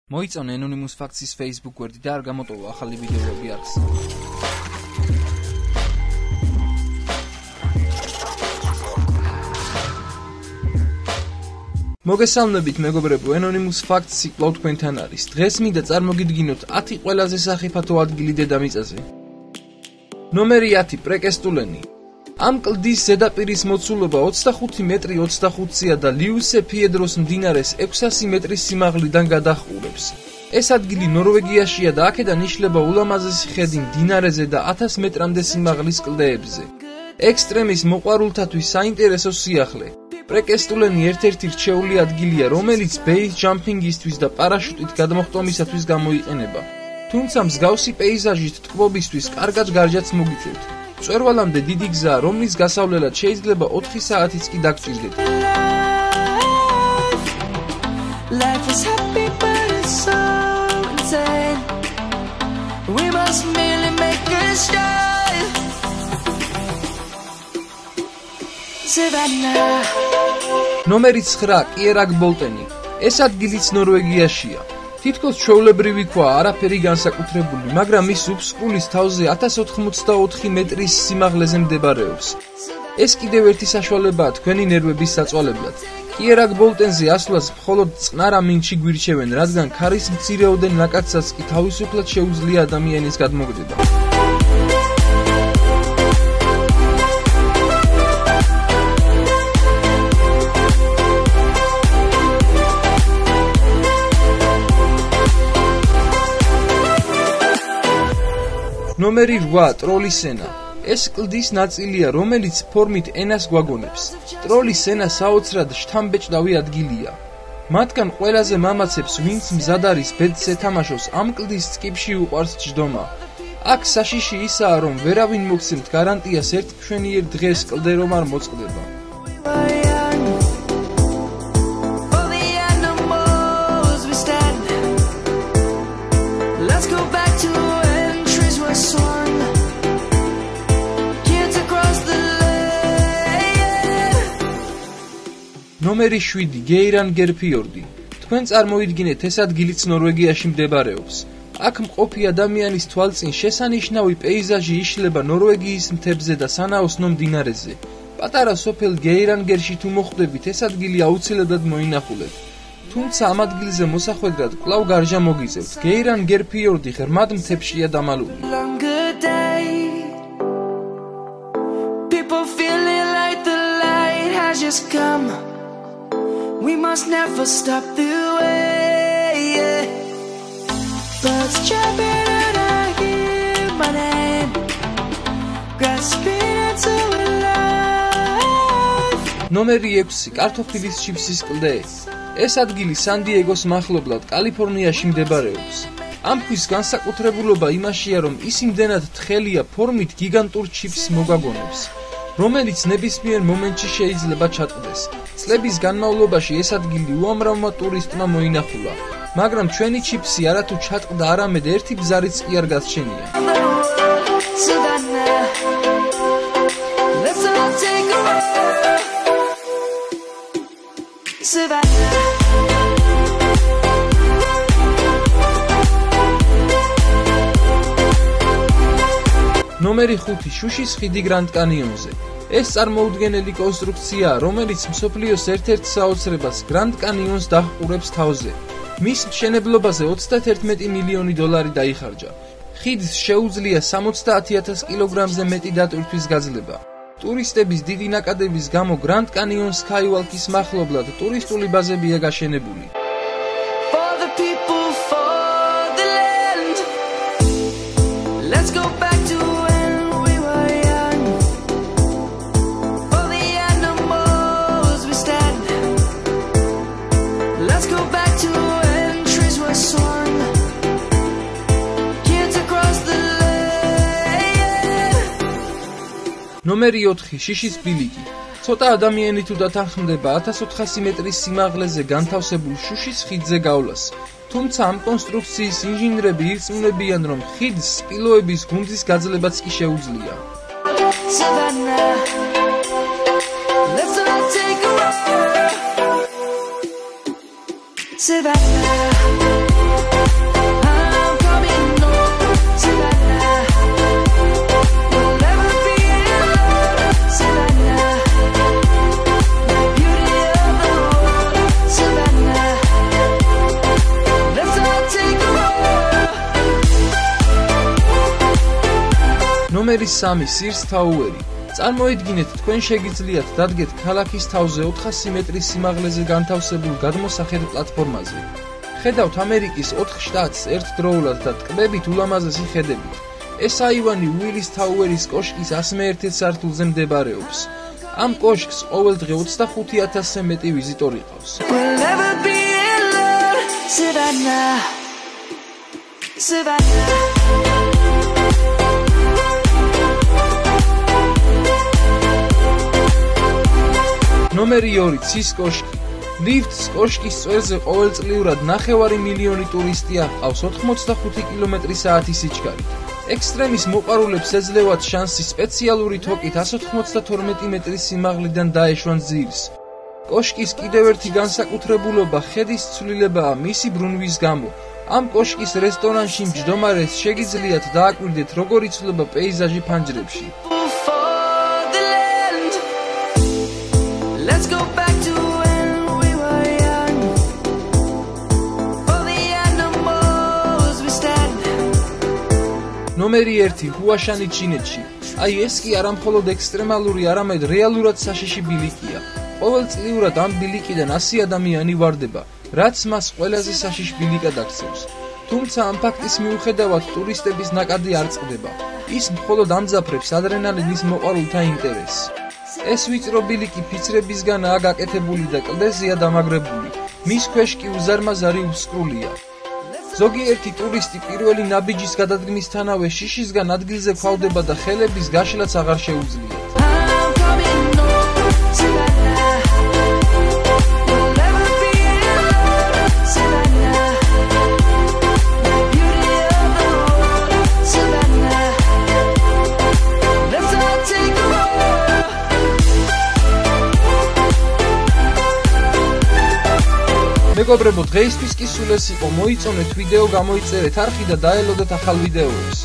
მოიწონე Anonymous Facts-ის Facebook გვერდი და არ გამოტოვა ახალი ვიდეოები არხს. მოგესალმებით მეგობრებო, Anonymous Facts-ი კვლავ თქვენთან არის. დღეს მინდა წარმოგიდგინოთ 10 ყველაზე სახიფათო ადგილი დედამიწაზე. ნომერი 10 პრეკესტულენი. ამ კლდის ზედაპირის მოცულობა 25 მეტრი 25-ია და ლიუსე ფიედროს მდინარეს 600 მეტრის სიმაღლიდან გადაჰყურებს. ეს ადგილი ნორვეგიაშია და აქედან იშლება ულამაზესი ხედი მდინარეზე და 1000 მეტრამდე სიმაღლის კლდეებზე. ექსტრემის მოყვარულთათვის საინტერესო სიახლე. პრეკესტულენი ერთ-ერთი რჩეული ადგილია, რომელიც ბეის ჯამპინგისთვის და პარაშუტით გადმოხტომისათვის გამოიყენება. თუმცა მსგავსი პეიზაჟით ტკბობისთვის კარგად გარჯაც მოგიწევთ. მწვერვალამდე დიდი გზაა, რომლის გასავლელად შეიძლება 4 საათიც კი დაგჭირდეთ. ნომერი 9 კიერაგბოლტენი. ეს ადგილიც ნორვეგიაშია. თითქოს ჩვეულებრივი ქვა, არაფერი განსაკუთრებული, მაგრამ ის უფსკულის თავზე 1084 მეტრის სიმაღლეზე მდებარეობს. ეს კიდევ ერთი საშუალებაა თქვენი ნერვების საწვალებლად. კიერაგბოლტენზე ასვლას მხოლოდ წყნარ ამინდში გვირჩევენ, რადგან ქარის მცირეოდენ ნაკადსაც კი თავისუფლად შეუძლია ადამიანის გადმოგდება. ნომერი 8 ტროლის ენა. ეს კლდის ნაწილია, რომელიც ფორმით ენას გვაგონებს. ტროლის ენა საოცრად შთამბეჭდავი ადგილია. მათგან ყველაზე მამაცებს, ვინც მზად არის ბედს ეთამაშოს, ამ კლდის წყიფში უყვარს ჯდომა. აქ საშიში ისაა, რომ ვერავინ მოგცემთ გარანტიას ერთ მშვენიერ დღეს კლდე რომ არ მოწყდება. ნომერი 7 გეირანგერფიორდი. თქვენ წარმოიდგინეთ, ეს ადგილიც ნორვეგიაში მდებარეობს. აქ მყოფი ადამიანის თვალწინ შესანიშნავი პეიზაჟი იშლება ნორვეგიის მთებზე და სანაოსნო მდინარეზე. პატარა სოფელ გეირანგერში თუ მოხვდებით, ეს ადგილი აუცილებლად მოინახულეთ. თუმცა ამ ადგილზე მოსახვედრად კვლავ გარჟა მოგიწევთ. გეირანგერფიორდი ღრმად მთებშია დამალული. We must never stop the way, yeah. Birds chirping and I hear my name, grasping into life. ნომერი 6 კარტოფილის ჩიფსის კლდე. ეს ადგილი სან-დიეგოს მახლობლად კალიფორნიაში მდებარეობს. ამ ქვის განსაკუთრებულობა იმაშია, რომ ის იმდენად თხელია, ფორმით გიგანტურ ჩიფს მოგაგონებს, რომელიც ნებისმიერ მომენტში შეიძლება ჩატყდეს. წლების განმავლობაში ეს ადგილი უამრავმა ტურისტმა მოინახულა, მაგრამ ჩვენი ჩიფსი არათუ ჩატყდა, არამედ ერთი ბზარიც კი არ გასჩენია. ნომერი 5 შუშის ხიდი გრანდ კანიონზე. ეს წარმოუდგენელი კონსტრუქციაა, რომელიც მსოფლიოს ერთ-ერთ საოცრებას გრანდ კანიონს დაჰყურებს თავზე. მის მშენებლობაზე 31 მილიონი დოლარი დაიხარჯა. ხიდს შეუძლია 70,000 კილოგრამზე მეტი დატვირთვის გაძლება. ტურისტების დიდი ნაკადების გამო გრანდ კანიონ სკაივალკის მახლობლად ტურისტული ბაზებია გაშენებული. ნომერი 4 შიშის ბილიკი. ცოტა ადამიანი თუ დათანხმდება 1400 მეტრის სიმაღლეზე განთავსებულ შუშის ხიდზე გავლას. თუმცა ამ კონსტრუქციის ინჟინრები ირწმუნებიან, რომ ხიდს სპილოების გუნდის გაძლებაც კი შეუძლია. Savannah. ნომერი 3 სირს თაუერი. წარმოიდგინეთ, თქვენ შეგიძლიათ დადგეთ ქალაქის თავზე 400 მეტრის სიმაღლეზე განთავსებულ გადმოსახეთ პლატფორმაზე. ხედავთ ამერიკის 4 შტატს ერთდროულად და ტკბებით ულამაზესი ხედებით. ეს აივანი უილის თაუერის კოშკის 101 სართულზე მდებარეობს. ამ კოშკს ყოველდღე 25,000-ზე მეტი ვიზიტორი ყავს. We'll never be alone, Savannah, Savannah. ნომერი 2 ცის კოშკი. ლიფტს კოშკის წვერზე ყოველწლიურად 9 მილიონი ტურისტი აყავს 85 კმ/სთ სიჩქარით. ექსტრემის მოყვარულებს ეძლევათ შანსი სპეციალური თოკით 192 მეტრის სიმაღლიდან დაეშვან ძირს. კოშკის კიდევ ერთი განსაკუთრებულობა ხედის ცვლილებაა მისი ბრუნვის გამო. ამ კოშკის რესტორანში მჯდომარეს შეგიძლიათ დააკვირდეთ როგორ იცვლება პეიზაჟი ფანჯრებში. Let's go back to when we were young. For the animals we stand. ნომერი 1 ჰუაშანი ჩინეთში. აი ეს კი არა მხოლოდ ექსტრემალური, არამედ რეალურად საშიში ბილიკია. ყოველწლიურად ამ ბილიკიდან 100 ადამიანი ვარდება, რაც მას ყველაზე საშიშ ბილიკად აქცევს. თუმცა ამ ფაქტის მიუხედავად ტურისტების ნაკადი არ წყდება. ის მხოლოდ ამძაფრებს ადრენალინის მოყვარულთა ინტერესს. ეს ვიწრო ბილიკი ფიცრებისგანაა გაკეთებული და კლდეზეა დამაგრებული. მის ქვეშ კი უზარმაზარი უსკრულია. ზოგიერთი ტურისტი პირველი ნაბიჯის გადადგმისთანავე შიშისგან ადგილზე ქვალდება და ხელების გაშლაც აღარ შეუძლიათ. I'm coming home, Savannah. We'll never be alone, Savannah. The beauty of the world, Savannah. Let's all take a walk. მეგობრებო, დღეისთვის კი სულ ეს იყო. მოიწონეთ ვიდეო, გამოიწერეთ არხი და დაელოდეთ ახალ ვიდეოებს.